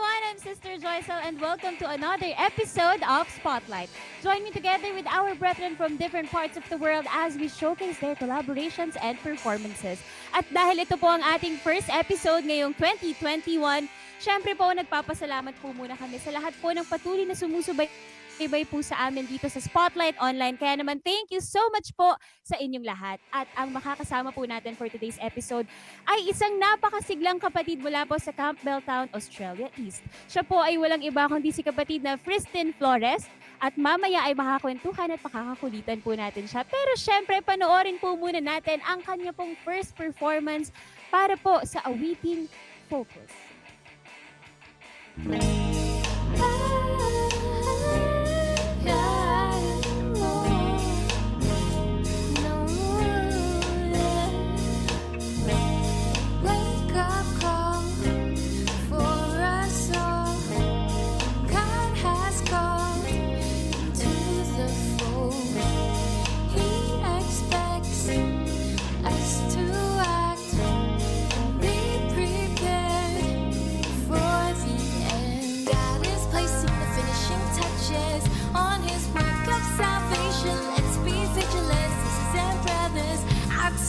everyone, I'm Sister Joycel and welcome to another episode of Spotlight. Join me together with our brethren from different parts of the world as we showcase their collaborations and performances. At dahil ito po ang ating first episode ngayong 2021, syempre po nagpapasalamat po muna kami sa lahat po ng patuloy na sumusubaybay po sa amin dito sa Spotlight Online. Kaya naman, thank you so much po sa inyong lahat. At ang makakasama po natin for today's episode ay isang napakasiglang kapatid mula po sa Campbelltown, Australia East. Siya po ay walang iba kundi si kapatid na Fristine Flores. At mamaya ay makakwentuhan at makakakulitan po natin siya. Pero syempre, panoorin po muna natin ang kanya pong first performance para po sa awiting Focus.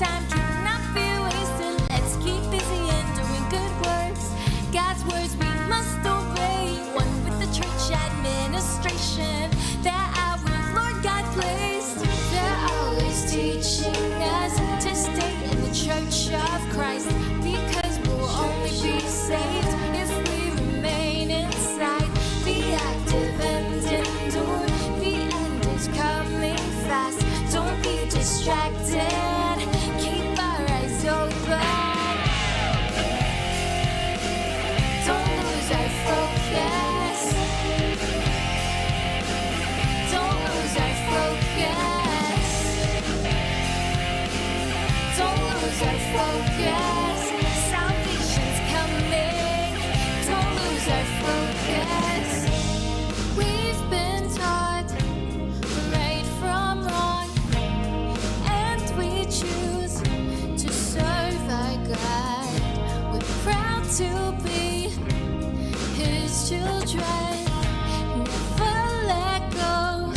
Time cannot be wasted. Let's keep busy and doing good works. God's words we must obey. One with the church administration that our Lord God placed. They're always teaching us to stay in the church of Christ, because we'll only be saved if we remain inside. Be active and endure. The end is coming fast. Don't be distracted. To be his children, never let go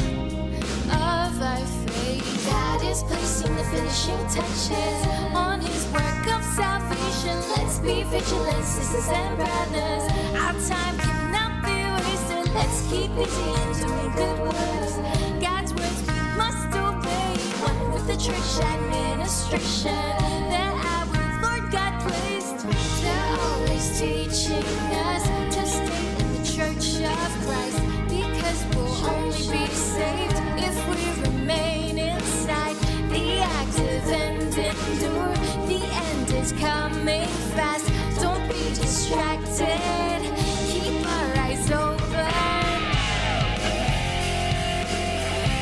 of our faith. God is placing the finishing touches on his work of salvation. Let's be vigilant, sisters and brothers. Our time cannot be wasted. Let's keep busy and doing good works. God's words we must obey. One with the church administration that our Lord God placed. They're always teaching us to stay in the church of Christ, because we'll only be saved if we remain inside. Be active and endure. The end is coming fast. Don't be distracted. Keep our eyes open.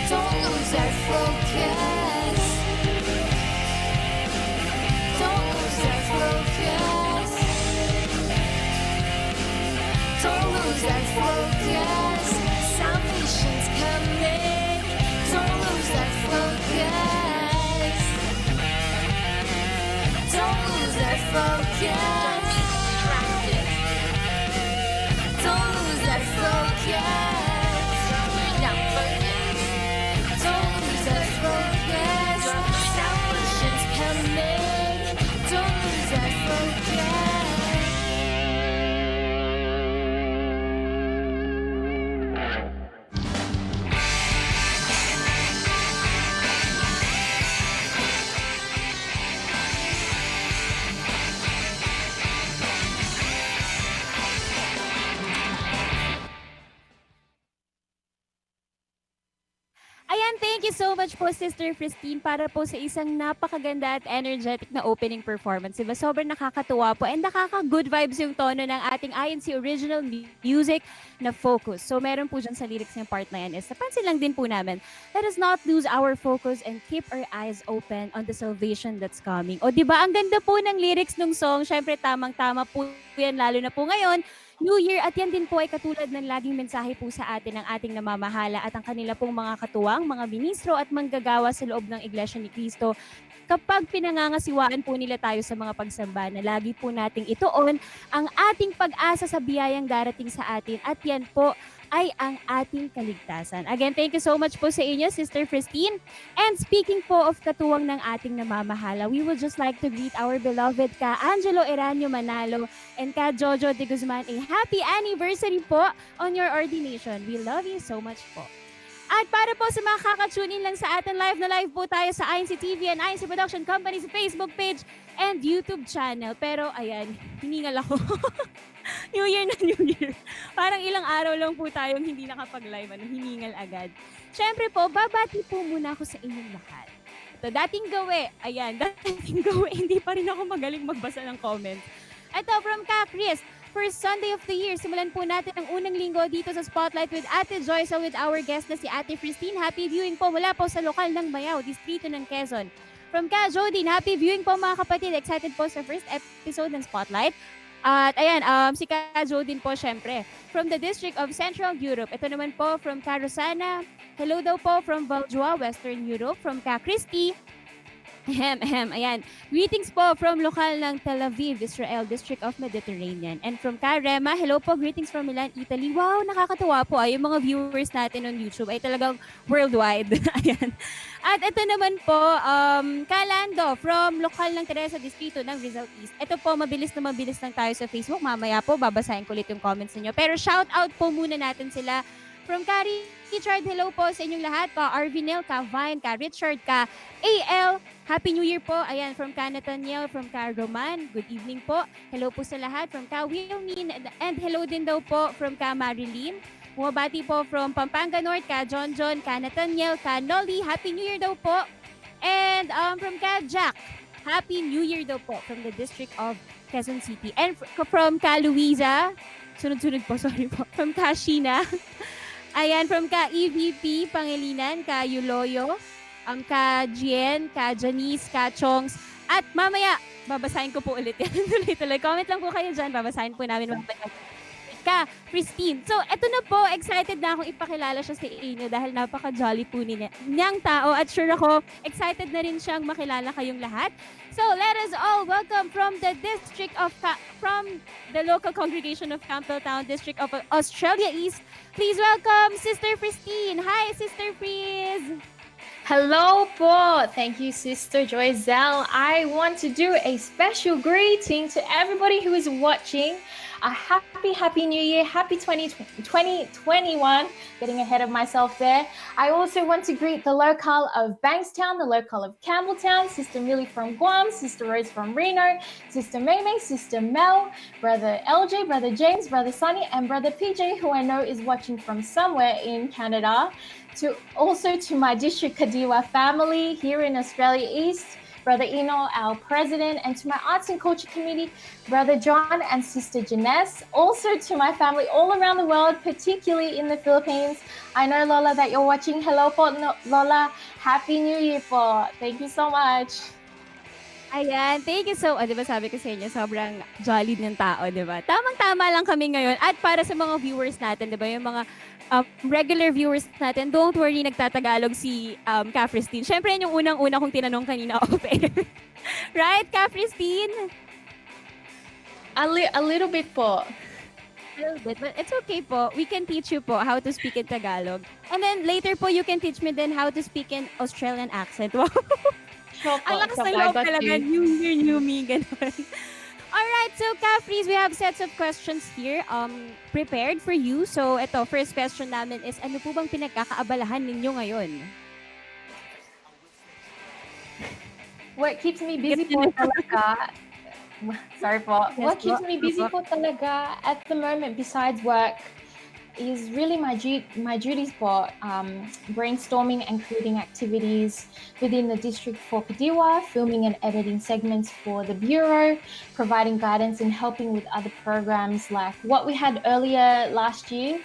Don't lose our focus. Don't lose our focus. Don't lose our focus. Salvation's coming. Don't lose our focus. Don't lose our focus. Don't lose our focus. Don't lose our focus. Salvation's coming. Don't lose our focus. Ayan, thank you so much po Sister Fristine para po sa isang napakaganda at energetic na opening performance. Diba? Sobrang nakakatuwa po and nakaka-good vibes yung tono ng ating INC original music na Focus. So meron po dyan sa lyrics ng part na yan is napansin lang din po namin, let us not lose our focus and keep our eyes open on the salvation that's coming. O diba, ang ganda po ng lyrics ng song. Syempre tamang-tama po yan lalo na po ngayon. New Year at yan din po ay katulad ng laging mensahe po sa atin ng ating namamahala at ang kanila pong mga katuwang, mga ministro at manggagawa sa loob ng Iglesia ni Cristo kapag pinangangasiwaan po nila tayo sa mga pagsamba na lagi po nating ituon ang ating pag-asa sa biyayang darating sa atin at yan po ay ang ating kaligtasan. Again, thank you so much po sa inyo, Sister Fristine. And speaking po of katuwang ng ating namamahala, we would just like to greet our beloved ka Angelo Eranio Manalo and ka Jojo de Guzman a happy anniversary po on your ordination. We love you so much po. At para po sa mga kakatune in lang sa atin, live na live po tayo sa INC TV and INC Production Company's Facebook page and YouTube channel. Pero ayan, hiningal ako. New Year na New Year. Parang ilang araw lang po tayong hindi nakapag-live, hiningal agad. Siyempre po, babati po muna ako sa inyong lahat. Ito, dating gawe. Ayan, dating gawe. Hindi pa rin ako magaling magbasa ng comments. Ito, from ka Chris. First Sunday of the year, simulan po natin ang unang linggo dito sa Spotlight with Ate Joyce with our guest na si Ate Fristine. Happy viewing po mula po sa lokal ng Mayaw, distrito ng Quezon. From ka Jodine, happy viewing po mga kapatid. Excited po sa first episode ng Spotlight. At ayan, si ka Jodine po syempre. From the District of Central Europe. Ito naman po from ka Rosana. Hello daw po from Valdjoa, Western Europe. From ka Christy. Ayan. Greetings po from lokal ng Tel Aviv, Israel, District of Mediterranean. And from Karema, hello po, greetings from Milan, Italy. Wow, nakakatuwa po. Yung mga viewers natin on YouTube ay talagang worldwide. Ayan. At ito naman po, Kalando, from lokal ng Teresa Distrito ng Rizal East. Ito po, mabilis lang tayo sa Facebook. Mamaya po, babasahin ko ulit yung comments niyo. Pero shout out po muna natin sila. From Kari Richard, hello po sa inyong lahat. Ka Arvinel, ka Vine, ka Richard, ka AL. Happy New Year po. Ayan, from ka Nathaniel, from ka Roman. Good evening po. Hello po sa lahat. From ka Wilmin. And hello din daw po from ka Marilyn. Bumabati po from Pampanga North, ka John, ka Nathaniel, ka Nolly. Happy New Year daw po. And from ka Jack. Happy New Year daw po from the District of Quezon City. And from ka Luisa. Sunod-sunod po, sorry po. From ka Sheena. Ayan, from ka EVP, Pangilinan, ka Yuloyo, ka Jien, ka Janice, ka Chongs, at mamaya, babasahin ko po ulit yan. Tuloy-tuloy. Comment lang po kayo dyan, babasahin po namin mamaya. Ka Fristine. So, eto na po, excited na akong ipakilala siya sa inyo dahil napaka-jolly po niyang tao at sure ako, excited na rin siyang makilala kayong lahat. So, let us all welcome from the local congregation of Campbelltown, District of Australia East. Please welcome Sister Fristine. Hi, Sister Fris. Hello po. Thank you, Sister Joyzel. I want to do a special greeting to everybody who is watching. A happy New Year. Happy 2021. Getting ahead of myself there. I also want to greet the locale of Bankstown, the locale of Campbelltown, Sister Millie from Guam, Sister Rose from Reno, Sister Maymay, Sister Mel, Brother LJ, Brother James, Brother Sonny, and Brother PJ, who I know is watching from somewhere in Canada. Also to my District Kadiwa family here in Australia East, Brother Eno, our president, and to my arts and culture community, Brother John and Sister Janess. Also to my family all around the world, particularly in the Philippines. I know, Lola, that you're watching. Hello po, Lola. Happy New Year po. Thank you so much. Ayan, thank you so much. Diba sabi ko sa inyo, sobrang jolly ng tao, diba? Tamang-tama lang kami ngayon. At para sa mga viewers natin, diba, yung mga regular viewers natin, don't worry, nagtatagalog si Ka Fristine. Siyempre, yun yung unang-una kong tinanong kanina off-air. Right, Ka Fristine? A little bit po. A little bit, but it's okay po. We can teach you po how to speak in Tagalog. And then later po, you can teach me then how to speak in Australian accent. Wow. Ang lakas ng loob talaga. New year, new me. Ganun. Alright, so Ka-Freeze, we have sets of questions here prepared for you. So ito, first question namin is, ano po bang pinagkakaabalahan ninyo ngayon? What keeps me busy po talaga? Sorry po. Yes, What keeps me busy po talaga at the moment besides work is really my duties for brainstorming and creating activities within the district for Kadiwa, filming and editing segments for the Bureau, providing guidance and helping with other programs like what we had earlier last year,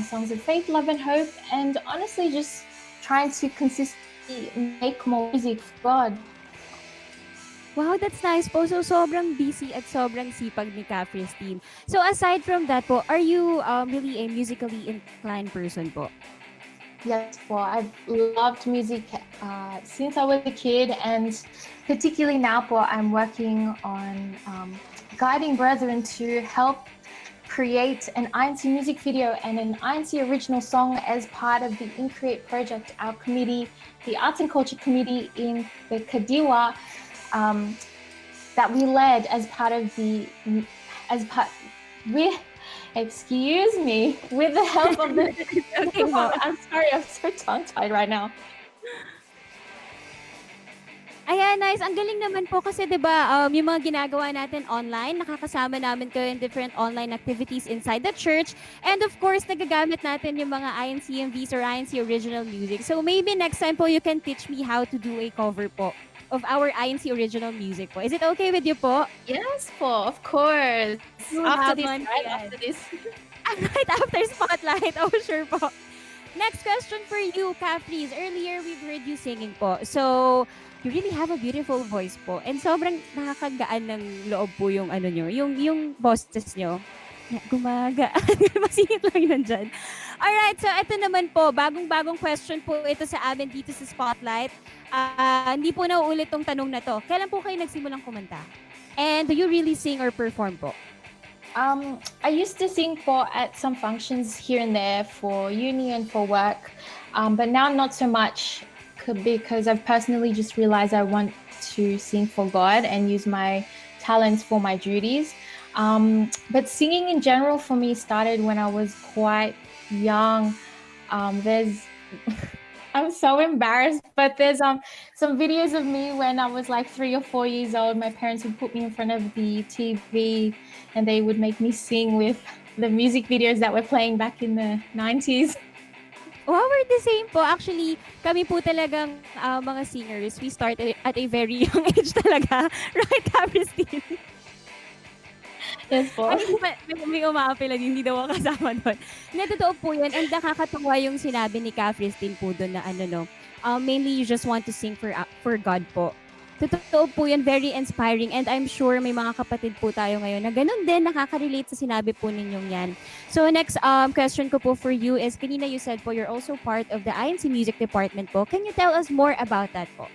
Songs of Faith, Love and Hope, and honestly just trying to consistently make more music for God. Wow, that's nice po. So, sobrang busy at sobrang sipag ni Ka Fristine. So, aside from that po, are you really a musically inclined person po? Yes, for I've loved music since I was a kid, and particularly now, for I'm working on guiding brethren to help create an INC music video and an INC original song as part of the In Create project, our committee, the Arts and Culture Committee in the Kadiwa, that we led as part of the with excuse me, with the help of the Okay po. I'm sorry, I'm so tongue-tied right now. Ayan, nice. Ang galing naman po kasi 'di ba, yung mga ginagawa natin online, nakakasama namin kayo in different online activities inside the church. And of course, nagagamit natin yung mga INCMVs or INC original music. So maybe next time po you can teach me how to do a cover po of our INC original music po. Is it okay with you po? Yes, po, of course. After this, Habang right? yan. After this. Right after Spotlight. Oh, sure po. Next question for you, Caprice. Earlier, we've heard you singing po. So, you really have a beautiful voice po. And sobrang nakakagaan ng loob po yung ano nyo, yung boses nyo. Gumagaan. Masingit lang yun dyan. Alright, so ito naman po, bagong-bagong question po ito sa amin dito sa Spotlight. Hindi po nauulit tong tanong na to. Kailan po kayo nagsimulang kumanta? And do you really sing or perform po? I used to sing for at some functions here and there for uni and for work, but now not so much because I've personally just realized I want to sing for God and use my talents for my duties. But singing in general for me started when I was quite young. There's I'm so embarrassed, but there's some videos of me when I was like 3 or 4 years old. My parents would put me in front of the TV and they would make me sing with the music videos that were playing back in the 90s. Wow, we're the same po. Actually, kami po talagang mga singers. We started at a very young age talaga. Right, Capristine? Yes po. Ay, may umaapil lang, hindi daw ako kasama doon. Totoo po yan. And nakakatuwa yung sinabi ni Capristine po doon na ano no, mainly you just want to sing for God po. Totoo po yan, very inspiring. And I'm sure may mga kapatid po tayo ngayon na ganun din, nakaka-relate sa sinabi po ninyong yan. So next question ko po for you is, kanina you said po you're also part of the INC Music Department po. Can you tell us more about that po?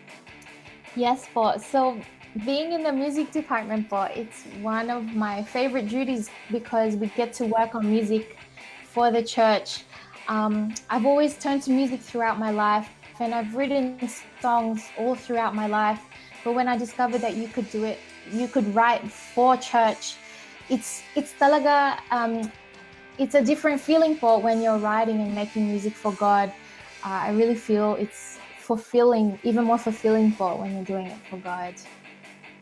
Yes po. So being in the music department, it's one of my favorite duties because we get to work on music for the church. I've always turned to music throughout my life, and I've written songs all throughout my life. But when I discovered that you could do it, you could write for church. It's talaga, it's a different feeling po when you're writing and making music for God. I really feel it's fulfilling, even more fulfilling po when you're doing it for God.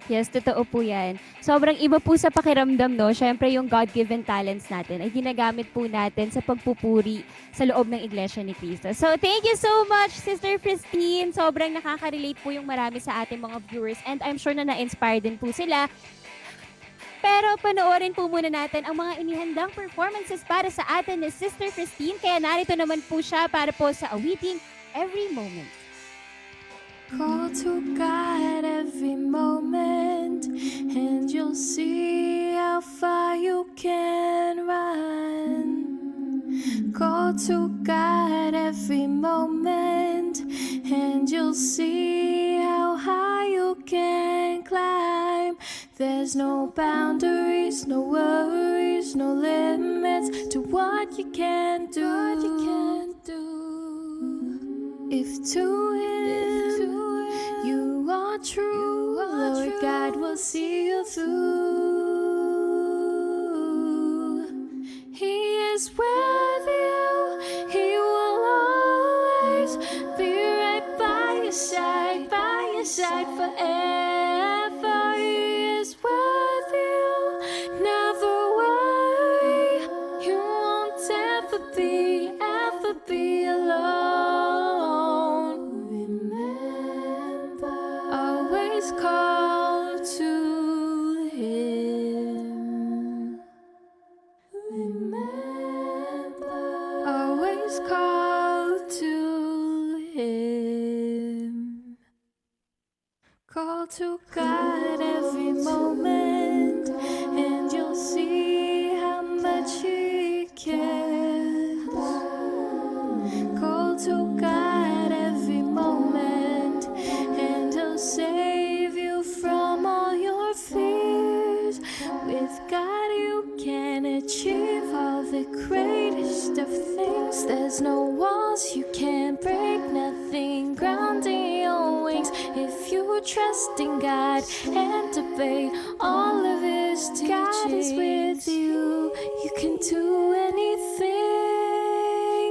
Yes, totoo po yan. Sobrang iba po sa pakiramdam, no? Siyempre, yung God-given talents natin ay ginagamit po natin sa pagpupuri sa loob ng Iglesia ni Cristo. So, thank you so much, Sister Fristine. Sobrang nakaka-relate po yung marami sa ating mga viewers and I'm sure na na-inspire din po sila. Pero panoorin po muna natin ang mga inihandang performances para sa atin ni Sister Fristine. Kaya narito naman po siya para po sa awiting Every Moment. Call to God every moment, and you'll see how far you can run. Call to God every moment, and you'll see how high you can climb. There's no boundaries, no worries, no limits to what you can do. If to Him you are true, Lord God will see you through. He is with you, He will always be right by your side forever. He is with you, never worry, you won't ever be alone. Remember, always call to Him. Remember, always call to Him. Call to God every moment, and you'll see how much He cares. Call to There's no walls you can't break, nothing grounding your wings. If you trust in God and obey all of His teachings, God is with you. You can do anything.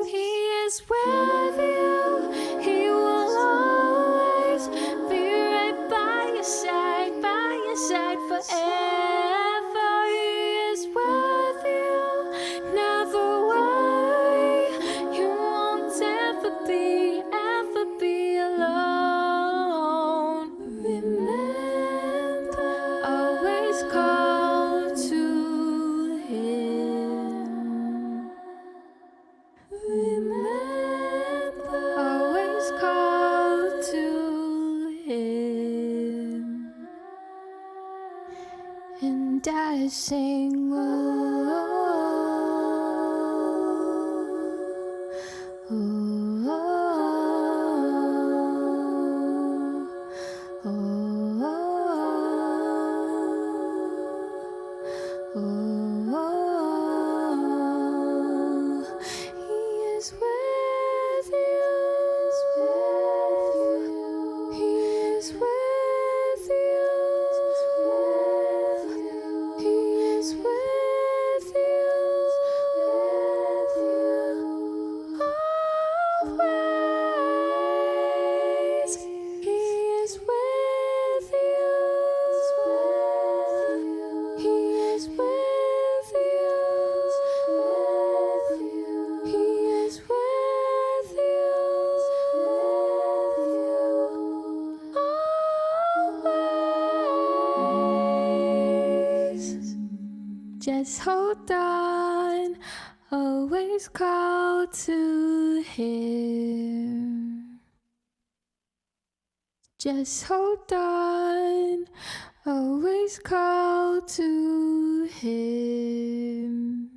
He is with you. He will always be right by your side forever. He is with you. Never worry. You won't ever be alone. Remember, always call to Him. Remember, always call to Him. And I sing, oh, oh, oh, oh, oh. He is with you. He is with you. He is with you. Always. He is with you. He is with you. He is with you. Always. Just hold on, always call to Him. Just hold on, always call to Him.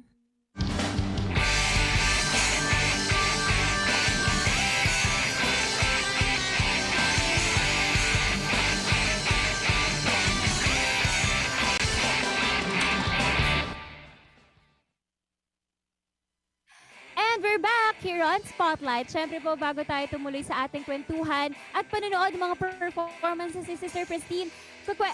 And we're back here on Spotlight. Siyempre po, bago tayo tumuloy sa ating kwentuhan at panonood ng mga performances ni Sister Fristine,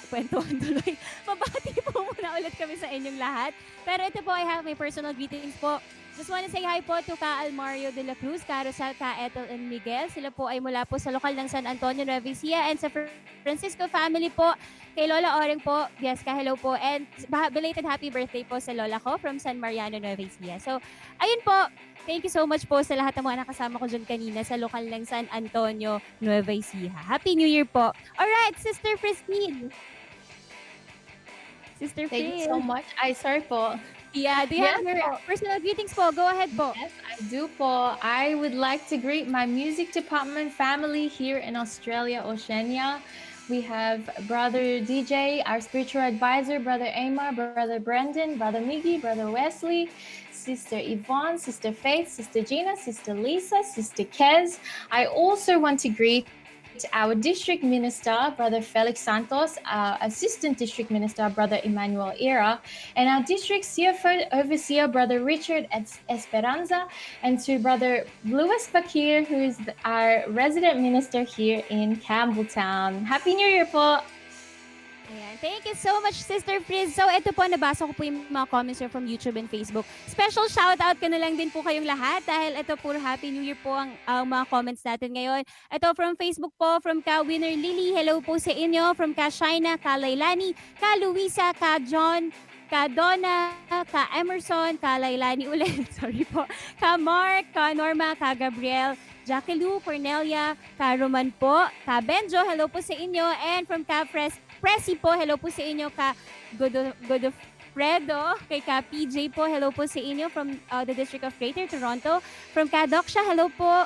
kwentuhan tuloy. Mabati po muna ulit kami sa inyong lahat. Pero ito po, I have my personal greetings po. Just want to say hi po to Ka Almario de la Cruz, Ka Rosal, Ka Ethel, and Miguel. Sila po ay mula po sa lokal ng San Antonio, Nueva Ecija, and sa Francisco family po. Kay Lola Oreng po, yes, ka hello po. And belated happy birthday po sa Lola ko from San Mariano, Nueva Ecija. So, ayun po. Thank you so much po sa lahat ng mga nakasama ko dyan kanina sa lokal ng San Antonio, Nueva Ecija. Happy New Year po. Alright, Sister Fristine. Sister Thank you Fris. so much. Ay, sorry po. Yeah, do you have your personal greetings po? Go ahead po. Yes, I do po. I would like to greet my music department family here in Australia, Oceania. We have Brother DJ, our spiritual advisor, Brother Amar, Brother Brendan, Brother Miggy, Brother Wesley, Sister Yvonne, Sister Faith, Sister Gina, Sister Lisa, Sister Kez. I also want to greet our district minister, Brother Felix Santos, our assistant district minister, Brother Emmanuel Ira, and our district CFO overseer, Brother Richard Esperanza, and to Brother Louis Bakir, who is our resident minister here in Campbelltown. Happy New Year po! Ayan. Thank you so much, Sister Friz. So, ito po, nabasa ko po yung mga comments here from YouTube and Facebook. Special shout-out ko na lang din po kayong lahat dahil ito po, Happy New Year po ang mga comments natin ngayon. Ito from Facebook po, from Ka Winner Lily, hello po sa inyo. From Ka Shaina, Ka Lailani, Ka Luisa, Ka John, Ka Donna, Ka Emerson, Ka Lailani ulit, sorry po, Ka Mark, Ka Norma, Ka Gabriel, Jackie Lou, Cornelia, Ka Roman po, Ka Benjo, hello po sa inyo. And from Ka Presi po, hello po sa inyo. Ka Godofredo, kay Ka PJ po, hello po sa inyo from the District of Greater Toronto. From Ka Doksha, hello po.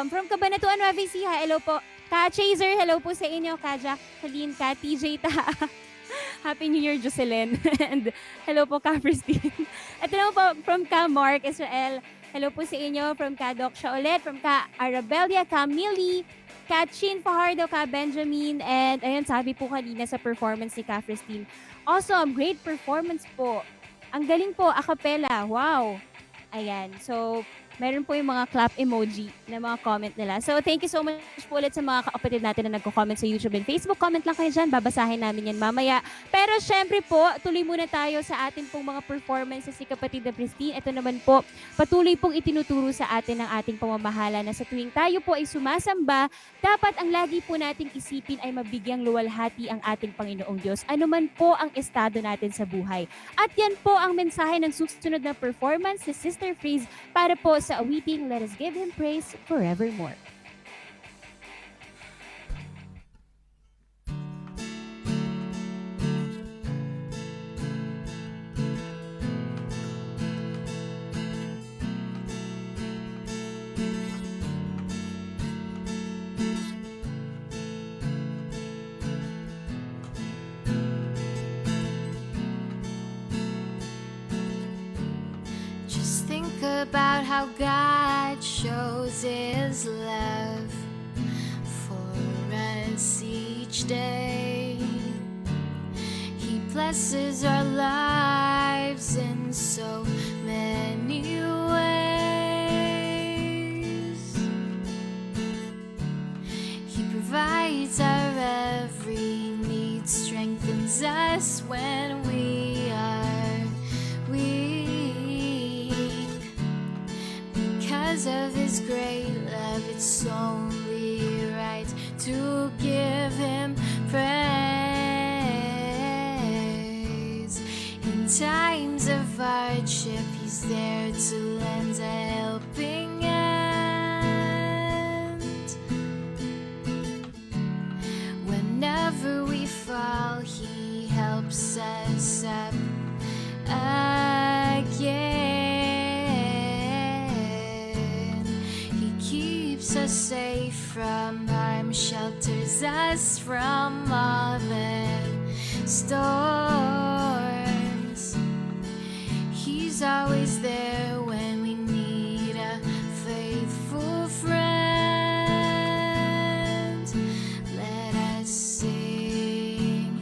From Cabanatuan, Nueva Ecija, hello po. Ka Chaser, hello po sa inyo. Ka Jacqueline, Ka TJ Ta. Happy New Year, Jocelyn. And hello po, Ka Fristine. At hello po from Ka Mark Israel. Hello po sa inyo. From Ka Doksha ulit. From Ka Arabelia, Ka Millie, Ka Chin Fajardo, Ka Benjamin. And ayun, sabi po kanina sa performance ni Ka Fristine. Awesome, great performance po. Ang galing po, a cappella. Wow. Ayan. So, meron po yung mga clap emoji na mga comment nila. So, thank you so much po ulit sa mga kapatid natin na nagko-comment sa YouTube and Facebook. Comment lang kayo dyan. Babasahin namin yan mamaya. Pero syempre po, tuloy muna tayo sa atin pong mga performances si kapatid na Fristine. Ito naman po, patuloy pong itinuturo sa atin ng ating pamamahala na sa tuwing tayo po ay sumasamba, dapat ang lagi po nating isipin ay mabigyang luwalhati ang ating Panginoong Diyos. Ano man po ang estado natin sa buhay. At yan po ang mensahe ng susunod na performance ni Sister Freeze para po sa awiting Let Us Give Him Praise Forevermore. Just think about how God shows His love for us each day. He blesses our lives in so many ways. He provides our every need, strengthens us when we are weak. Because of His great love, it's only right to give Him praise. In times of hardship, He's there to lend a helping hand. Whenever we fall, He helps us up again. He keeps us safe from harm, shelters us from all the storms. He's always there when we need a faithful friend. Let us sing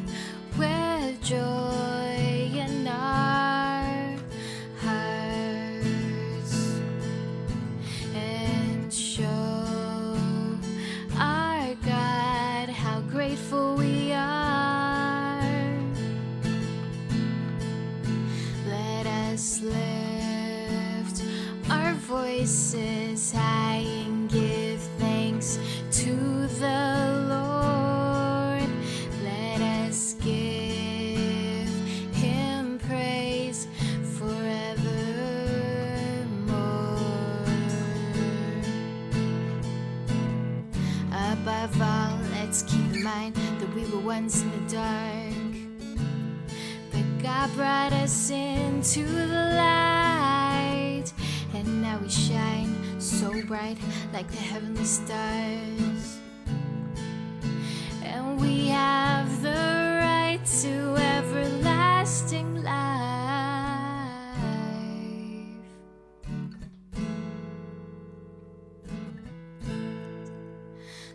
with joy in our hearts and show our God how grateful we are. Let us lift our voices high and give thanks to the Lord. Let us give Him praise forevermore. Above all, let's keep in mind that we were once in the dark, but God brought us into the light, and now we shine so bright like the heavenly stars. And we have the right to everlasting life.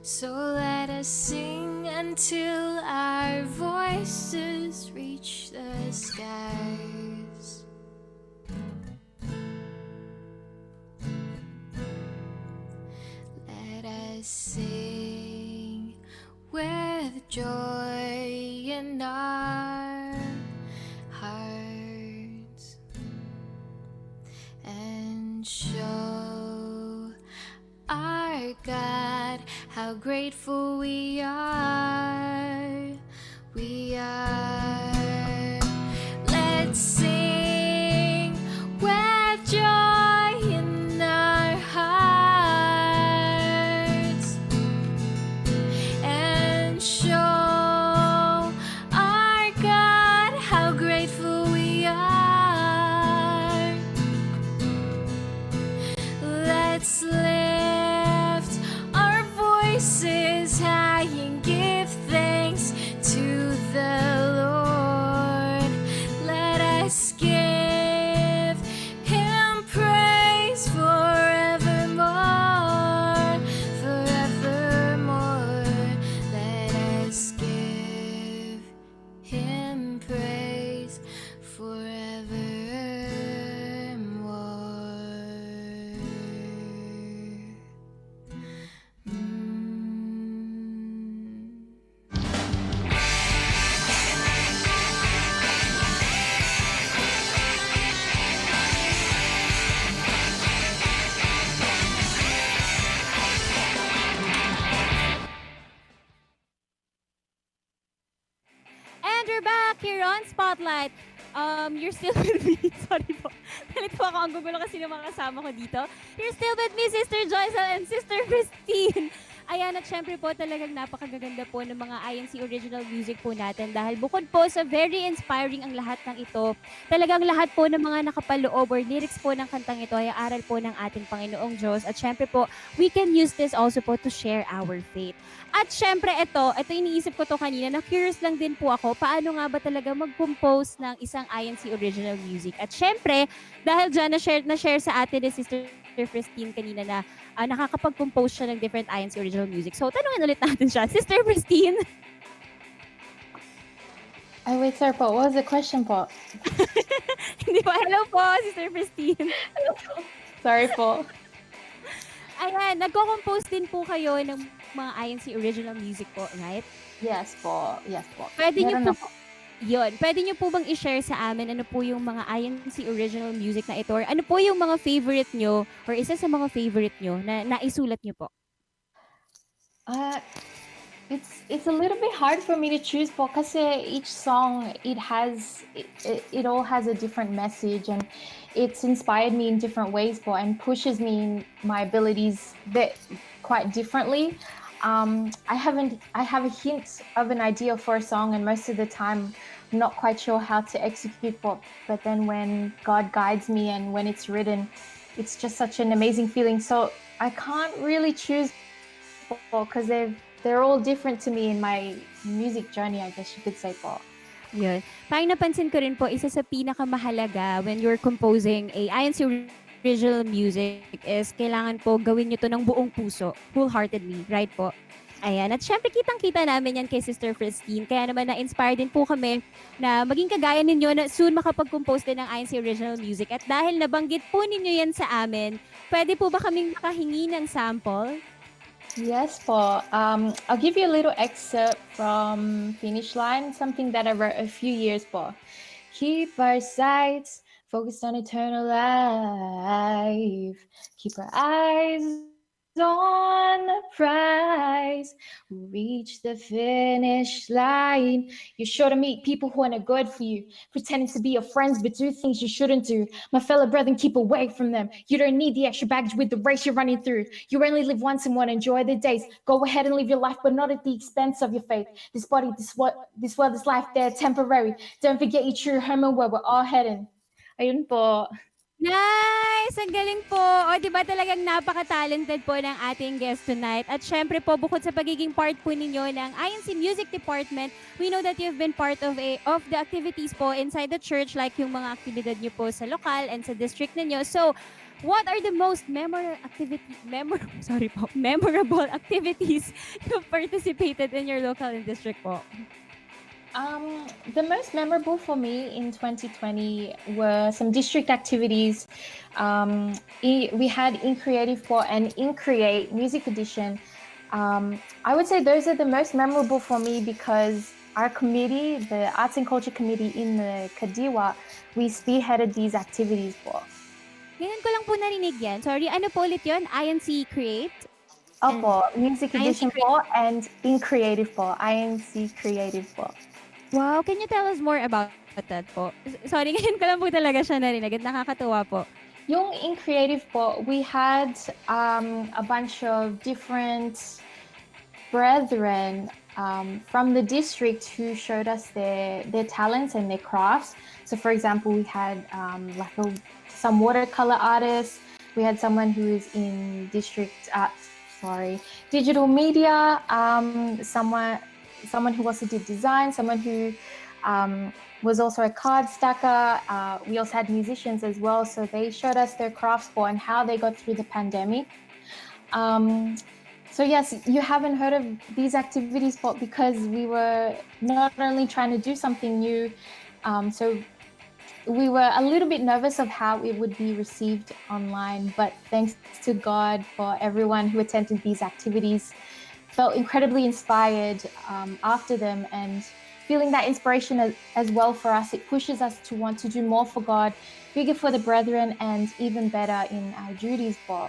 So let us sing until our voices reach the skies. Let us sing with joy in our hearts and show our God how grateful we are. We are. Let's sing with joy in our hearts and show our God how grateful we are. Let's lift our voices high and give thanks to the Lord. Let us give Him praise forevermore, forevermore. Let us give Him praise forevermore. And we're back here on Spotlight. You're still with me. Sorry po. Nalit po ako. Ang gugulo kasi ng mga kasama ko dito. You're still with me, Sister Joycel and Sister Fristine. Ayan, at syempre po talagang napakagaganda po ng mga INC original music po natin dahil bukod po sa very inspiring ang lahat ng ito, talagang lahat po ng mga nakapaloob or lyrics po ng kantang ito ay aral po ng ating Panginoong Diyos. At syempre po, we can use this also po to share our faith. At syempre ito iniisip ko to kanina, na curious lang din po ako, paano nga ba talaga mag-compose ng isang INC original music. At syempre, dahil dyan na-share sa atin ni Sister Fristine kanina na nakakapag-compose siya ng different INC original music. So, tanungin ulit natin siya. Sister Fristine! Ay, wait, sir po. What was the question po? Hindi po. Hello po, Sister Fristine. Sorry po. Ayan, nagko-compose din po kayo ng mga INC original music po, right? Yes po. Yes po. Pwede niyo Meron po, na po. yun, pwede niyo po bang i-share sa amin ano po yung mga INC original music na ito or ano po yung mga favorite nyo or isa sa mga favorite nyo na naisulat nyo po? It's a little bit hard for me to choose po kasi each song it all has a different message and it's inspired me in different ways po and pushes me in my abilities that quite differently. I have a hint of an idea for a song and most of the time I'm not quite sure how to execute po, but then when God guides me and when it's written, it's just such an amazing feeling. So I can't really choose because they're all different to me in my music journey, I guess you could say po. Yun. Parang napansin ko rin po, isa sa pinakamahalaga when you're composing a INC original music is kailangan po gawin nyo to ng buong puso, wholeheartedly, right po? Ayan. At syempre, kitang-kita namin yan kay Sister Fristine. Kaya naman na-inspire din po kami na maging kagaya ninyo na soon makapag-compose din ng INC original music. At dahil nabanggit po ninyo yan sa amin, pwede po ba kaming makahingi ng sample? Yes po. I'll give you a little excerpt from Finish Line, something that I wrote a few years po. Keep our sights focused on eternal life. Keep our eyes on the prize. Reach the finish line. You're sure to meet people who are not good for you, pretending to be your friends but do things you shouldn't do. My fellow brethren, keep away from them. You don't need the extra baggage with the race you're running through. You only live once and want to enjoy the days. Go ahead and live your life, but not at the expense of your faith. This body, this world, this life, they're temporary. Don't forget your true home and where we're all heading. Ayun po. Nice! Ang galing po! O, di ba talagang napaka-talented po ng ating guest tonight. At syempre po, bukod sa pagiging part po ninyo ng INC Music Department, we know that you've been part of the activities po inside the church, like yung mga aktibidad nyo po sa lokal and sa district ninyo. So, what are the most memorable activities you've participated in your local and district po? The most memorable for me in 2020 were some district activities. We had In Creative for and In Create Music Edition. I would say those are the most memorable for me because our committee, the Arts and Culture Committee in the Kadiwa, we spearheaded these activities po. Ngayon ko lang po narinig yan. Sorry, ano po ulit yun? INC Create? Opo, Music Edition INC po and In Creative po. INC Creative po. Wow, can you tell us more about that po? Sorry, ngayon ko lang po talaga siya narinig at nakakatuwa po. Yung In Creative po, we had a bunch of different brethren from the district who showed us their talents and their crafts. So for example, we had some watercolor artists. We had someone who is in digital media, someone who also did design, someone who was also a card stacker. We also had musicians as well, so they showed us their crafts and how they got through the pandemic. So yes, you haven't heard of these activities because we were not only trying to do something new, so we were a little bit nervous of how it would be received online, but thanks to God for everyone who attended these activities. Felt incredibly inspired after them and feeling that inspiration as well for us. It pushes us to want to do more for God, bigger for the brethren, and even better in our duties po.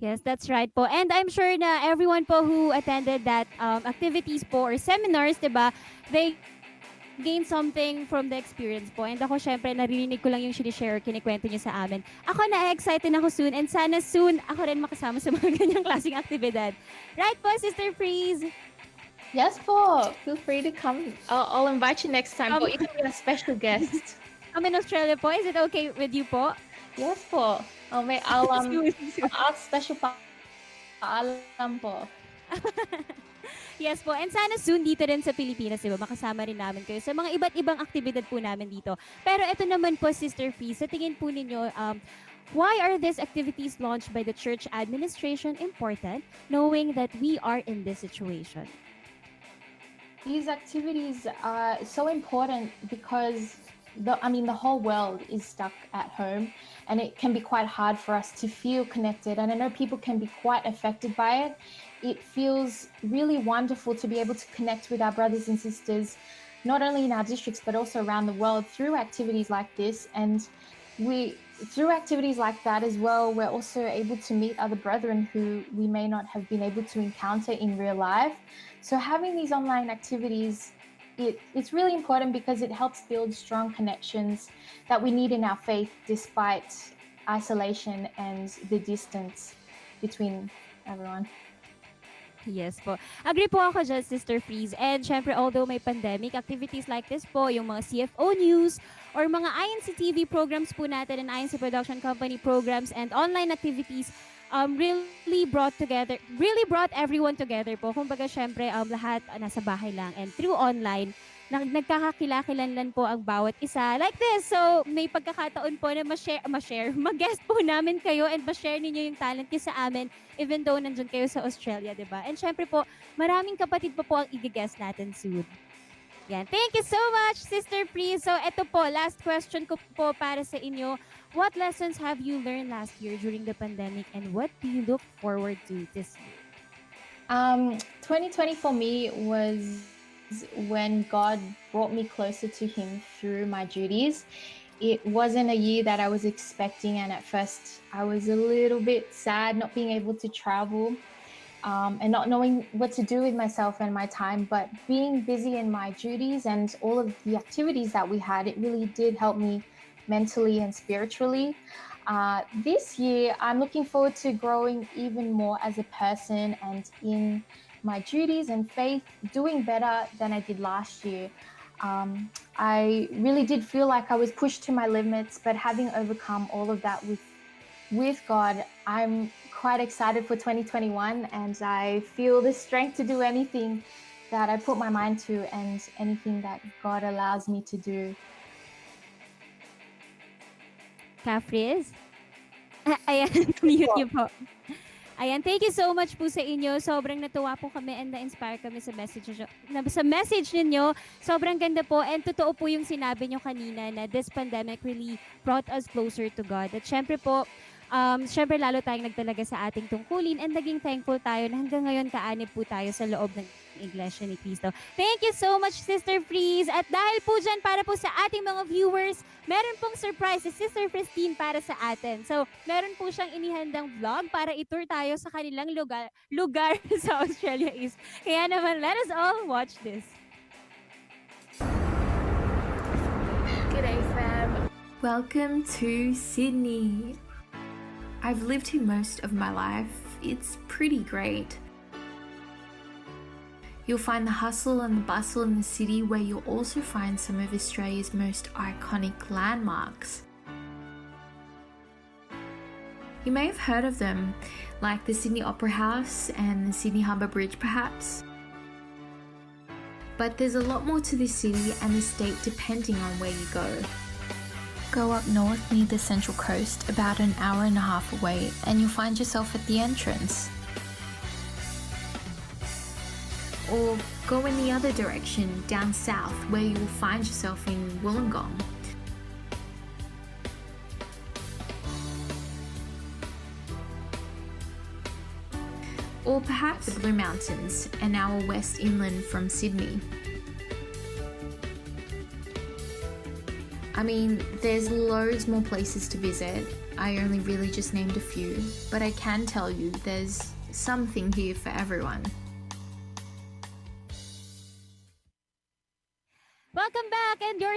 Yes, that's right po. And I'm sure na everyone po who attended that activities po or seminars, diba, they gain something from the experience po. And ako, syempre, narinig ko lang yung sinishare, kinikwento niyo sa amin. Ako, na-excited ako soon and sana soon ako rin makasama sa mga ganyang klaseng aktibidad. Right po, Sister Freeze? Yes po. Feel free to come. I'll invite you next time po. You can be a special guest. I'm in Australia po. Is it okay with you po? Yes po. I'll special paalam po. Yes po. And sana soon dito rin sa Pilipinas, diba? Makasama rin namin kayo sa mga iba't ibang aktibidad po namin dito. Pero ito naman po, Sister Fee, sa tingin po ninyo, why are these activities launched by the church administration important, knowing that we are in this situation? These activities are so important because the whole world is stuck at home, and it can be quite hard for us to feel connected. And I know people can be quite affected by it. It feels really wonderful to be able to connect with our brothers and sisters, not only in our districts, but also around the world through activities like this. And through activities like that as well, we're also able to meet other brethren who we may not have been able to encounter in real life. So having these online activities, it's really important because it helps build strong connections that we need in our faith despite isolation and the distance between everyone. Yes po. Agree po ako dyan, Sister Freeze. And syempre, although may pandemic, activities like this po, yung mga CFO news or mga INC TV programs po natin and INC Production Company programs and online activities really brought everyone together po. Kumbaga, syempre, lahat nasa bahay lang. And through online, nagkakakilakilanlan po ang bawat isa. Like this. So, may pagkakataon po na mag-guest po namin kayo and ma-share ninyo yung talent niyo sa amin even though nandun kayo sa Australia, diba? And syempre po, maraming kapatid pa po ang i-guest natin soon. Yan. Thank you so much, Sister Free. So, eto po, last question ko po para sa inyo. What lessons have you learned last year during the pandemic and what do you look forward to this year? 2020 for me was when God brought me closer to Him through my duties. It wasn't a year that I was expecting, and at first I was a little bit sad not being able to travel and not knowing what to do with myself and my time, but being busy in my duties and all of the activities that we had, it really did help me mentally and spiritually. This year, I'm looking forward to growing even more as a person and in my duties and faith, doing better than I did last year. I really did feel like I was pushed to my limits, but having overcome all of that with God, I'm quite excited for 2021, and I feel the strength to do anything that I put my mind to and anything that God allows me to do. Ka-Frizz? Ayan, mute niyo po. Ayan, thank you so much po sa inyo. Sobrang natuwa po kami and na-inspire kami sa message ninyo. Sobrang ganda po and totoo po yung sinabi nyo kanina na this pandemic really brought us closer to God. At syempre po, syempre lalo tayong nagtalaga sa ating tungkulin and naging thankful tayo na hanggang ngayon kaanib po tayo sa loob ng Iglesia ni Cristo. Thank you so much, Sister Freeze. At dahil po dyan, para po sa ating mga viewers, meron pong surprise si Sister Fristine para sa atin. So, meron po siyang inihandang vlog para itour tayo sa kanilang lugar sa Australia East. Kaya naman, let us all watch this. G'day fam. Welcome to Sydney. I've lived here most of my life. It's pretty great. You'll find the hustle and the bustle in the city, where you'll also find some of Australia's most iconic landmarks. You may have heard of them, like the Sydney Opera House and the Sydney Harbour Bridge perhaps. But there's a lot more to this city and the state depending on where you go. Go up north near the Central Coast, about an hour and a half away, and you'll find yourself at the entrance. Or go in the other direction, down south, where you will find yourself in Wollongong. Or perhaps the Blue Mountains, an hour west inland from Sydney. I mean, there's loads more places to visit. I only really just named a few, but I can tell you there's something here for everyone. Welcome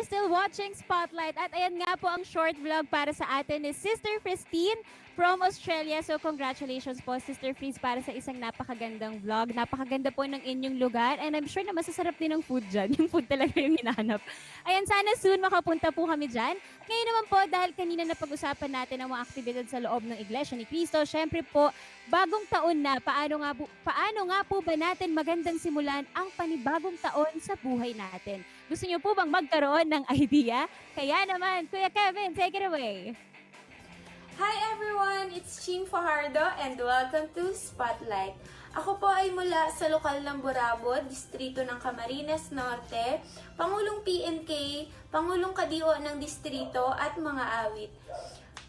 you're still watching Spotlight. At ayan nga po ang short vlog para sa atin ni Sister Fristine from Australia. So congratulations po Sister Fris para sa isang napakagandang vlog. Napakaganda po ng inyong lugar and I'm sure na masasarap din ang food dyan. Yung food talaga yung hinahanap. Ayan, sana soon makapunta po kami dyan. Ngayon naman po dahil kanina napag-usapan natin ang mga aktibidad sa loob ng Iglesia ni Cristo, syempre po bagong taon na, paano nga po ba natin magandang simulan ang panibagong taon sa buhay natin? Gusto niyo po bang magkaroon ng idea? Kaya naman, Kuya Kevin, take it away. Hi everyone! It's Fajardo and welcome to Spotlight. Ako po ay mula sa lokal ng Wrapup, distrito ng Camarines Norte, Pangulong PNK, Pangulong Kadiwa ng distrito at mga awit.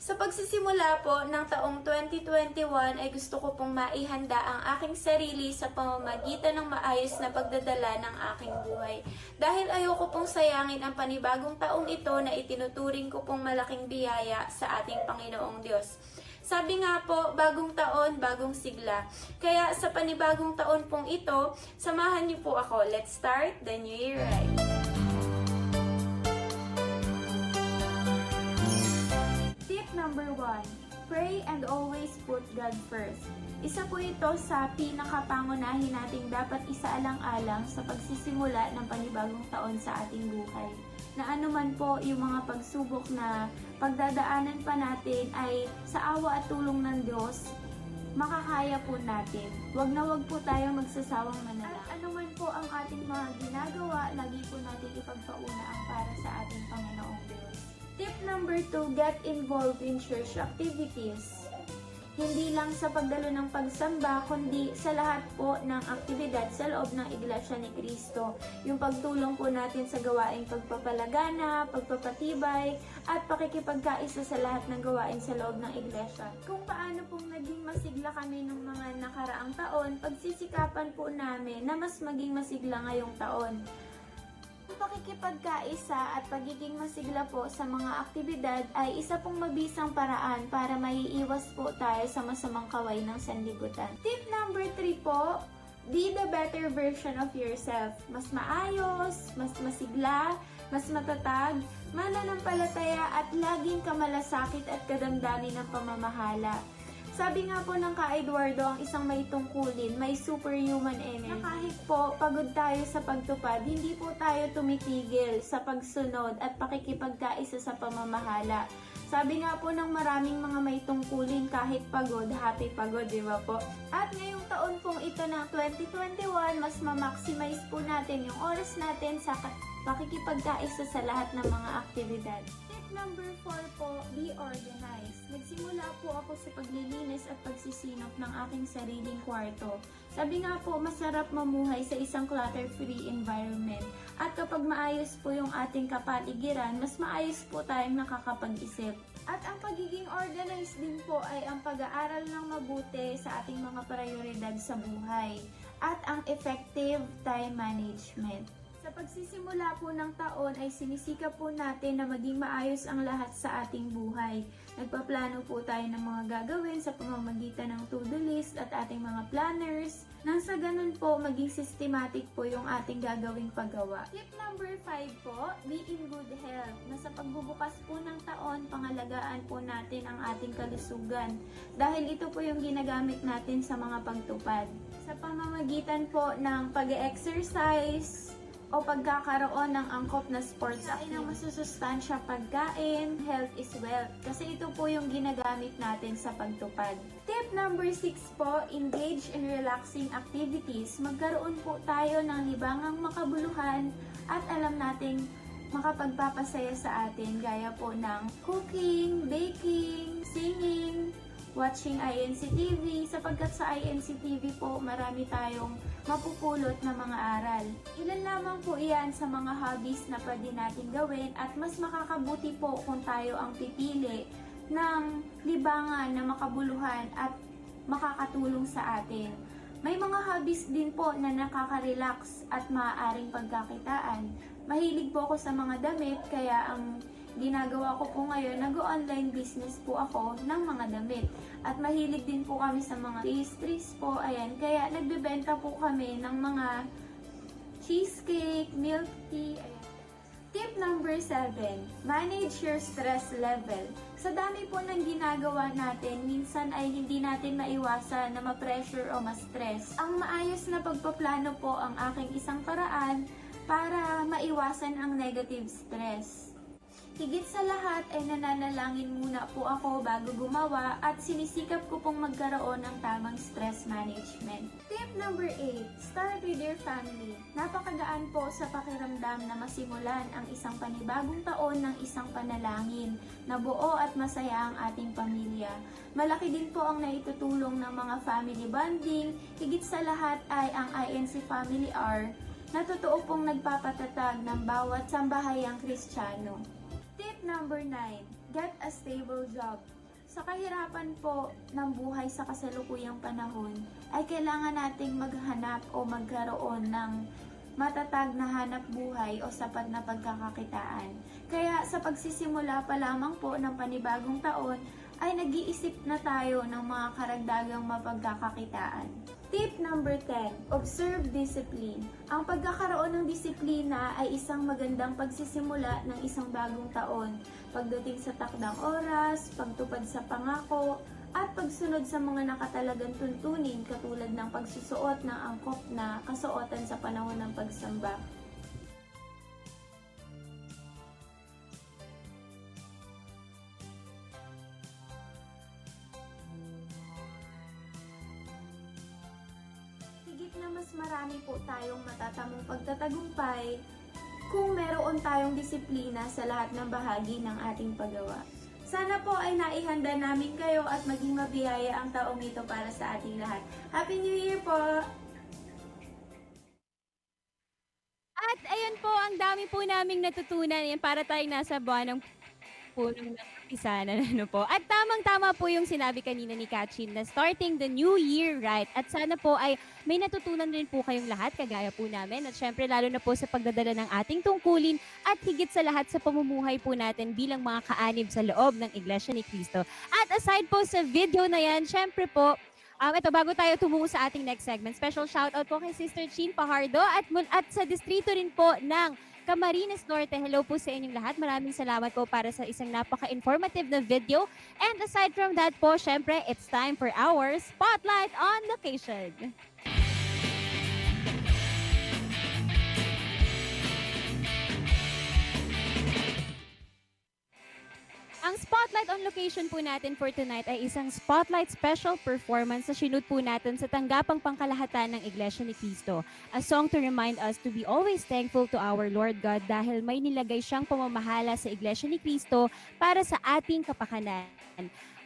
Sa pagsisimula po ng taong 2021 ay gusto ko pong maihanda ang aking sarili sa pamamagitan ng maayos na pagdadala ng aking buhay. Dahil ayoko pong sayangin ang panibagong taong ito na itinuturing ko pong malaking biyaya sa ating Panginoong Diyos. Sabi nga po, bagong taon, bagong sigla. Kaya sa panibagong taon pong ito, samahan niyo po ako. Let's start the new year right. Number 1, pray and always put God first. Isa po ito sa pinakapangunahin nating dapat isaalang-alang sa pagsisimula ng panibagong taon sa ating buhay. Na anuman po yung mga pagsubok na pagdadaanan pa natin ay sa awa at tulong ng Diyos, makakaya po natin. Wag na wag po tayong magsasawang manalangin. At anuman po ang ating mga ginagawa, lagi po natin ipagpauna ang para sa ating Panginoong Diyos. Tip number 2, get involved in church activities. Hindi lang sa pagdalo ng pagsamba, kundi sa lahat po ng aktibidad sa loob ng Iglesia ni Cristo. Yung pagtulong po natin sa gawaing pagpapalagana, pagpapatibay, at pakikipagkaisa sa lahat ng gawain sa loob ng Iglesia. Kung paano pong naging masigla kami ng mga nakaraang taon, pagsisikapan po namin na mas maging masigla ngayong taon. Pakikipagkaisa at pagiging masigla po sa mga aktibidad ay isa pong mabisang paraan para maiiwas po tayo sa masamang kaway ng sanlibutan. Tip number 3 po, be the better version of yourself. Mas maayos, mas masigla, mas matatag, mananampalataya at laging kamalasakit at kadamdamin ng pamamahala. Sabi nga po ng Ka-Eduardo, ang isang may tungkulin, may superhuman energy. Na kahit po pagod tayo sa pagtupad, hindi po tayo tumitigil sa pagsunod at pakikipagkaisa sa pamamahala. Sabi nga po ng maraming mga may tungkulin, kahit pagod, happy pagod, di ba po? At ngayong taon pong ito ng 2021, mas ma-maximize po natin yung oras natin sa pakikipagkaisa sa lahat ng mga aktibidad. Number 4 po, be organized. Nagsimula po ako sa paglilinis at pagsisinop ng aking sariling kwarto. Sabi nga po, masarap mamuhay sa isang clutter-free environment. At kapag maayos po yung ating kapaligiran, mas maayos po tayong nakakapag-isip. At ang pagiging organized din po ay ang pag-aaral ng mabuti sa ating mga prioridad sa buhay. At ang effective time management. Sa pagsisimula po ng taon ay sinisikap po natin na maging maayos ang lahat sa ating buhay. Nagpaplano po tayo ng mga gagawin sa pamamagitan ng to-do list at ating mga planners. Nang sa ganun po, maging systematic po yung ating gagawing paggawa. Tip number 5 po, be in good health. Na sa pagbubukas po ng taon, pangalagaan po natin ang ating kalusugan. Dahil ito po yung ginagamit natin sa mga pagtupad. Sa pamamagitan po ng pag-exercise, o pagkakaroon ng angkop na sports activity. Ng masusustansya pagkain, health is wealth. Kasi ito po yung ginagamit natin sa pagtupad. Tip number 6 po, engage in relaxing activities. Magkaroon po tayo ng libangang makabuluhan at alam nating makapagpapasaya sa atin gaya po ng cooking, baking, singing, watching INC-TV, sapagkat sa INC-TV po marami tayong mapupulot na mga aral. Ilan lamang po iyan sa mga hobbies na pwede natin gawin at mas makakabuti po kung tayo ang pipili ng libangan na makabuluhan at makakatulong sa atin. May mga hobbies din po na nakaka-relax at maaaring pagkakitaan. Mahilig po ako sa mga damit, kaya ang ginagawa ko po ngayon, nag-online business po ako ng mga damit. At mahilig din po kami sa mga pastries po, ayan. Kaya nagbebenta po kami ng mga cheesecake, milk tea, ayan. Tip number 7, manage your stress level. Sa dami po ng ginagawa natin, minsan ay hindi natin maiwasan na ma-pressure o ma-stress. Ang maayos na pagpaplano po ang aking isang paraan para maiwasan ang negative stress. Higit sa lahat ay nananalangin muna po ako bago gumawa at sinisikap ko pong magkaroon ng tamang stress management. Tip number 8, start with your family. Napakagaan po sa pakiramdam na masimulan ang isang panibagong taon ng isang panalangin na buo at masaya ang ating pamilya. Malaki din po ang naitutulong ng mga family bonding. Higit sa lahat ay ang INC Family Hour na totoo pong nagpapatatag ng bawat sambahayang Kristiyano. Tip number 9, get a stable job. Sa kahirapan po ng buhay sa kasalukuyang panahon, ay kailangan nating maghanap o magkaroon ng matatag na hanap buhay o sapat na pagkakakitaan. Kaya sa pagsisimula pa lamang po ng panibagong taon, ay nag-iisip na tayo ng mga karagdagang mapagkakakitaan. Tip number 10, observe discipline. Ang pagkakaroon ng disiplina ay isang magandang pagsisimula ng isang bagong taon. Pagdating sa takdang oras, pagtupad sa pangako, at pagsunod sa mga nakatalagang tuntunin katulad ng pagsusuot ng angkop na kasuotan sa panahon ng pagsamba. Na mas marami po tayong matatamong pagtatagumpay kung meron tayong disiplina sa lahat ng bahagi ng ating paggawa. Sana po ay naihanda namin kayo at maging mabiyaya ang taong ito para sa ating lahat. Happy New Year po! At ayun po, ang dami po naming natutunan. Yan, para tayong nasa buwan ng punong isa na ano po. At tamang-tama po yung sinabi kanina ni Kachin na starting the new year right. At sana po ay may natutunan rin po kayong lahat, kagaya po namin. At syempre lalo na po sa pagdadala ng ating tungkulin at higit sa lahat sa pamumuhay po natin bilang mga kaanib sa loob ng Iglesia ni Cristo. At aside po sa video na yan, syempre po, ito, bago tayo tumungo sa ating next segment, special shoutout po kay Sister Fajardo at sa distrito rin po ng Camarines Norte. Hello po sa inyong lahat. Maraming salamat po para sa isang napaka-informative na video. And aside from that po, syempre, it's time for our Spotlight on Location. Ang Spotlight on Location po natin for tonight ay isang Spotlight Special Performance na sinut po natin sa tanggapang pangkalahatan ng Iglesia ni Cristo. A song to remind us to be always thankful to our Lord God dahil may nilagay siyang pamamahala sa Iglesia ni Cristo para sa ating kapakanan.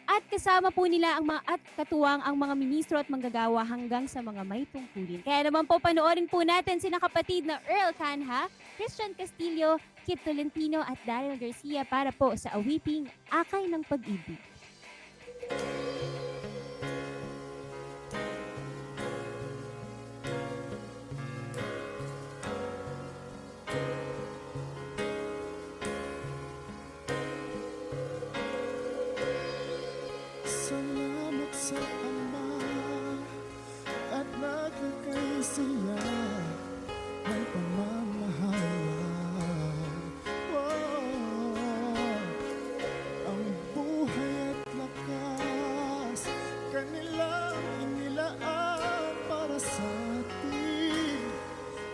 At kasama po nila at katuwang ang mga ministro at manggagawa hanggang sa mga may tungkulin. Kaya naman po panoorin po natin sina kapatid na Earl Canha, Christian Castillo, Kit Tolentino at Daryl Garcia para po sa awiting Akay ng Pag-ibig. Salamat sa Ama at nagkakay sila ng pamamahala. Ang buhay at lakas kanilang inilaan para sa ating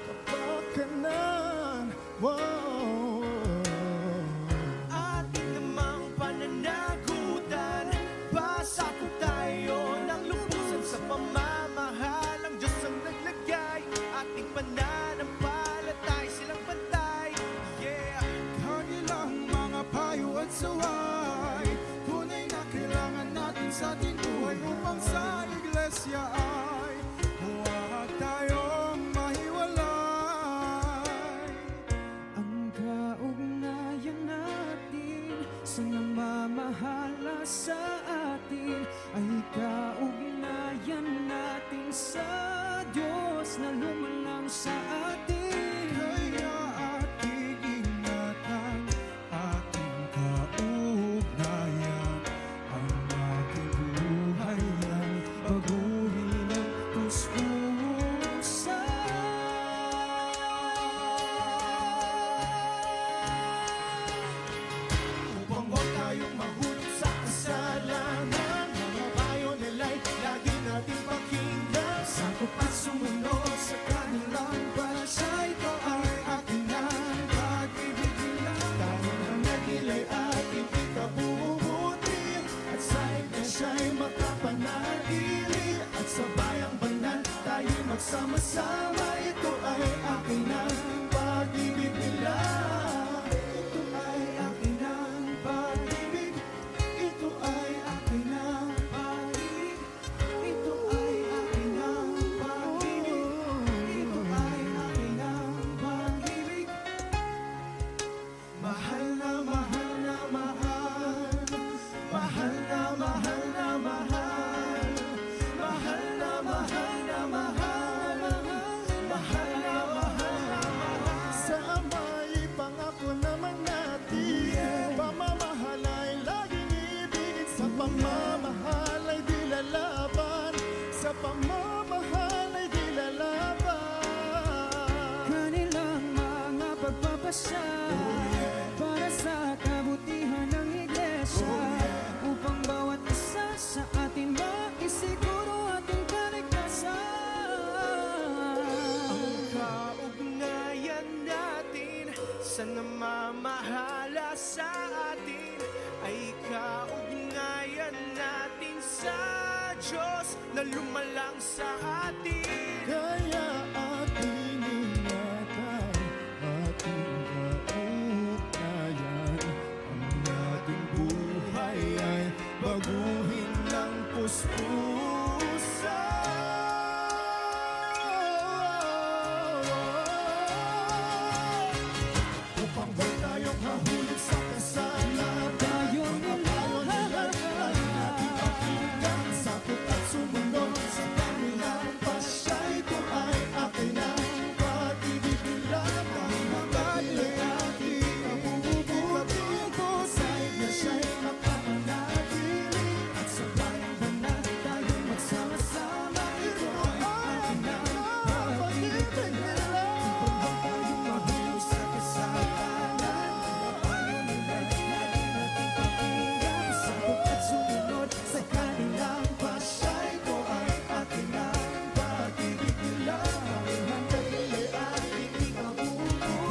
kapakanan. Ating namang pananagutan, basa po tayo ng lubusan sa pamamahal. Ang Diyos ang naglagay, ating pananampalatay, silang pantay. Yeah, kanilang mga payo at saway, tunay na kailangan natin sa ating buhay upang sa iglesia ay huwag tayong mahiwalay. Ang kaugnayan natin sa namamahala sa atin ay kaugnayan natin sa Diyos na lumalang sa atin. Kaya ating ingatan ating kaugnayan, ang ating buhay ay baguhin ng puspusan. at sa bayang banal tayo magsama-sama. Ito ay akin ang pag-ibig nila. Ito ay akin ang pag-ibig. Ito ay akin ang pag-ibig. Ito ay akin ang pag-ibig. Ito ay akin ang pag-ibig. Mahal na mahal na mahal. Mahal na mahal na mahal. Mahal na mahal na mahal. Mahal na mahal na mahal. Sa ama'y pangako naman natin, pamamahal ay laging ibig. Sa pamamahal ay di lalaban. Sa pamamahal ay di lalaban. Kanilang mga pagpapasya para sa kabutihan ng iglesia, upang bawat isa sa atin maisiguro ating kaligtasan. Ang kaugnayan natin sa namamahala sa atin ay kaugnayan natin sa Diyos na lumalang sa atin. Kaya ating ingatan, ating kaugnayan, ang ating buhay ay baguhin ng puspusa. Upang ba tayong hahulog sa kasalan, tayong nilalang natin pakinggan, sakot at sumunod sa kanilang pasya. Ito ay akin ang pag-ibig nila. Ang bagay ating nabubuti ko sa'yo na siya'y makapanatili. At sa bayang banal tayong magsama-sama. Ito ay akin ang pag-ibig nila. Upang ba tayong mahulog sa kasalanan, ayaw nila natin pakinggan, sakot at sumunod sa kanilang pasya. Ito ay akin ang pag-ibig nila. Ang hanggang ating nabubuti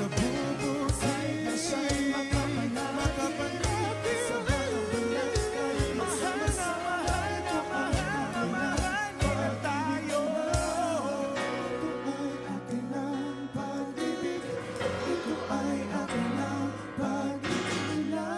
sa'yo na siya'y makapanatili. Sa bayang banal tayong magsama-sama. Ito ay akin ang pag-ibig nila. Ito ay akin ang pag-ibig. Ito ay akin ang pag-ibig nila.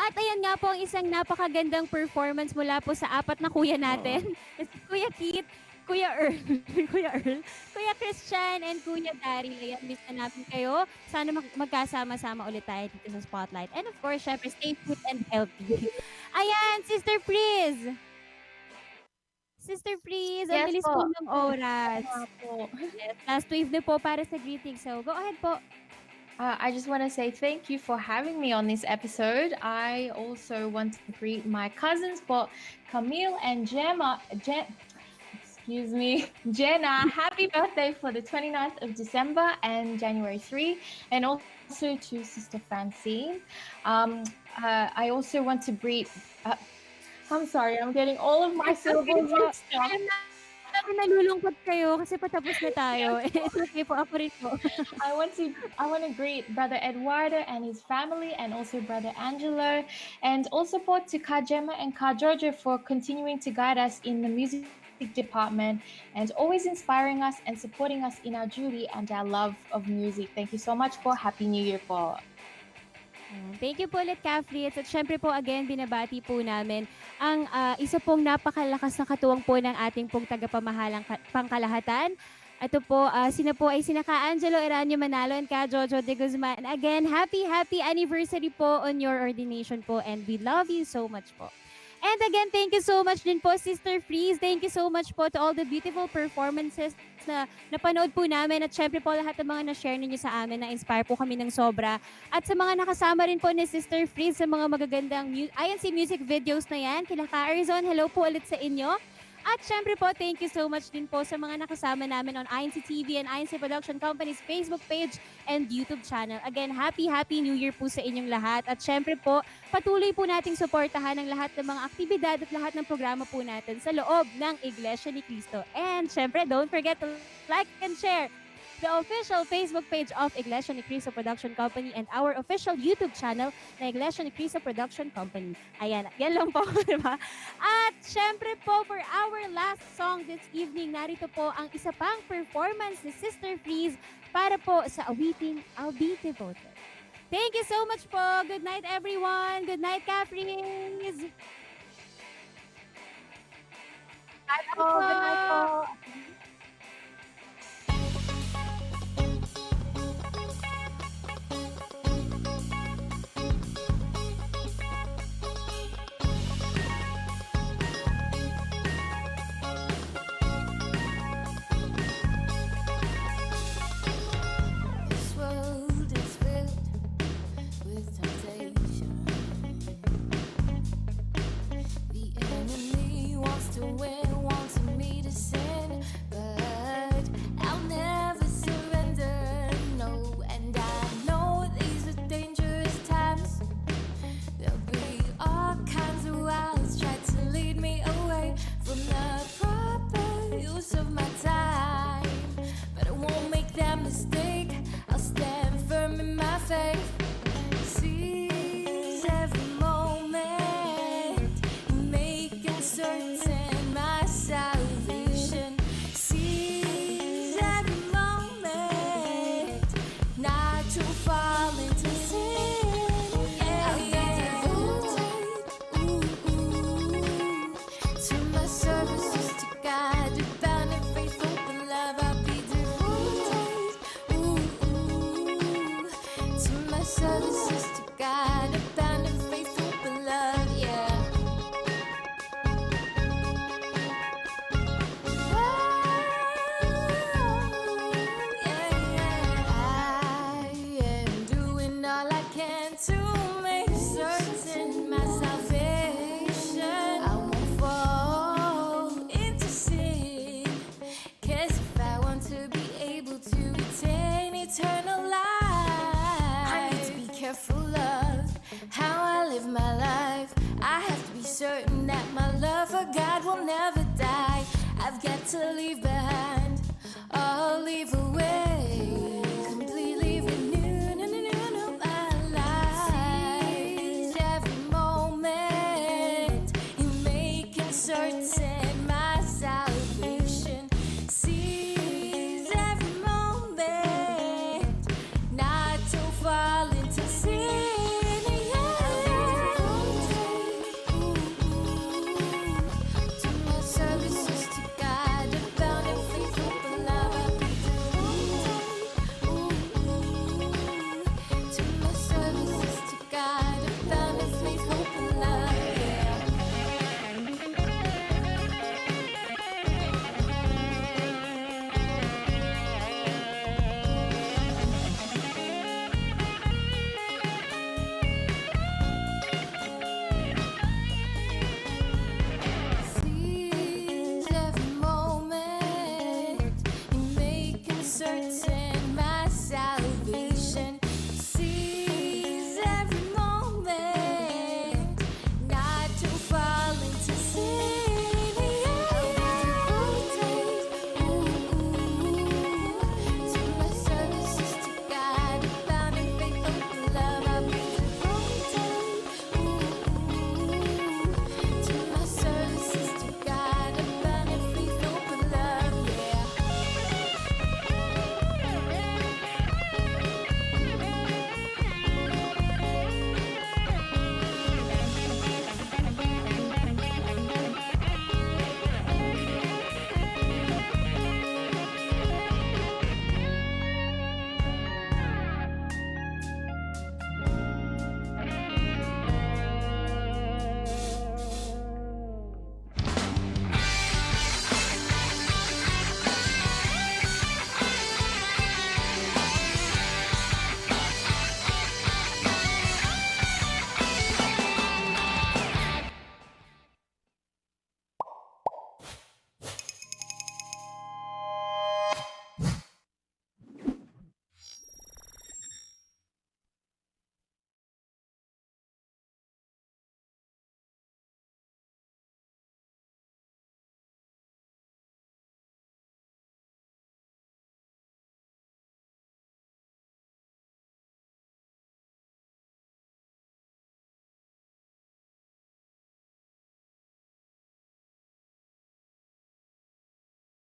At ayan nga po ang isang napakagandang performance mula po sa apat na kuya natin. Si Kuya Kit, Kuya Earl, Kuya Christian, and Kuya Daryl. Ayan, miss na natin kayo. Sana magkasama-sama ulit tayo dito sa Spotlight. And of course, syempre, stay fit and healthy. Ayan, Sister Freeze! Sister Freeze, ang Yes bilis po. po ng oras. Po. Yes, last wave na po para sa greetings. So, go ahead po. I just want to say thank you for having me on this episode. I also want to greet my cousins, Camille and Jenna. Happy birthday for the 29th of December and January 3. And also to Sister Francine. I also want to greet... I'm sorry, I'm getting all of my syllables mixed up. Sabi nalulungkot kayo kasi patapos na tayo. It's okay po, ako rin po. I want to greet Brother Eduardo and his family, and also Brother Angelo, and also to Ka Gemma and Ka Giorgio for continuing to guide us in the music department and always inspiring us and supporting us in our duty and our love of music. Thank you so much po. Happy New Year po. Thank you po ulit, Ka Fritz. At syempre po, again, binabati po namin ang isa pong napakalakas na katuwang po ng ating pong tagapamahalang pangkalahatan. Ito po, sina Ka Angelo Eranio Manalo and Ka Jojo de Guzman. And again, happy anniversary po on your ordination po, and we love you so much po. And again, thank you so much din po, Sister Freeze. Thank you so much po to all the beautiful performances na napanood po namin. At syempre po lahat ng mga na-share ninyo sa amin, na-inspire po kami ng sobra. At sa mga nakasama rin po ni Sister Freeze sa mga magagandang INC music videos na yan, kila Ka Arizon, hello po ulit sa inyo. At syempre po, thank you so much din po sa mga nakasama namin on INC TV and INC Production Company's Facebook page and YouTube channel. Again, happy New Year po sa inyong lahat. At syempre po, patuloy po nating suportahan ang lahat ng mga aktibidad at lahat ng programa po natin sa loob ng Iglesia ni Cristo. And syempre, don't forget to like and share the official Facebook page of Iglesia ni Cristo Production Company and our official YouTube channel na Iglesia ni Cristo Production Company. Ayan, yan lang po, di ba? At syempre po, for our last song this evening, narito po ang isa pang performance ni Sister Freeze para po sa awiting I'll Be Devoted. Thank you so much po. Good night, everyone. Good night, Ka-Freeze. Good night po. This world is filled with temptation. The enemy wants to win, wants me to sin, but I'll never surrender, no. And I know these are dangerous times. There'll be all kinds of wiles try to lead me away from the proper use of my time, but I won't make that mistake. I'll stand firm in my faith. Seize every moment, making certain my salvation. Seize every moment, not to fall into sin. Yeah, yeah. To my service, to God, bound and faithful in love, I'll be devoted. To my service, to God, bound and faithful in love, yeah. I am doing all I can to make certain my salvation. I won't fall into sin, 'cause if I want to be able to retain eternal life, I need to be careful of how I live my life. I have to be certain that my love for God will never die. I've got to leave behind all evil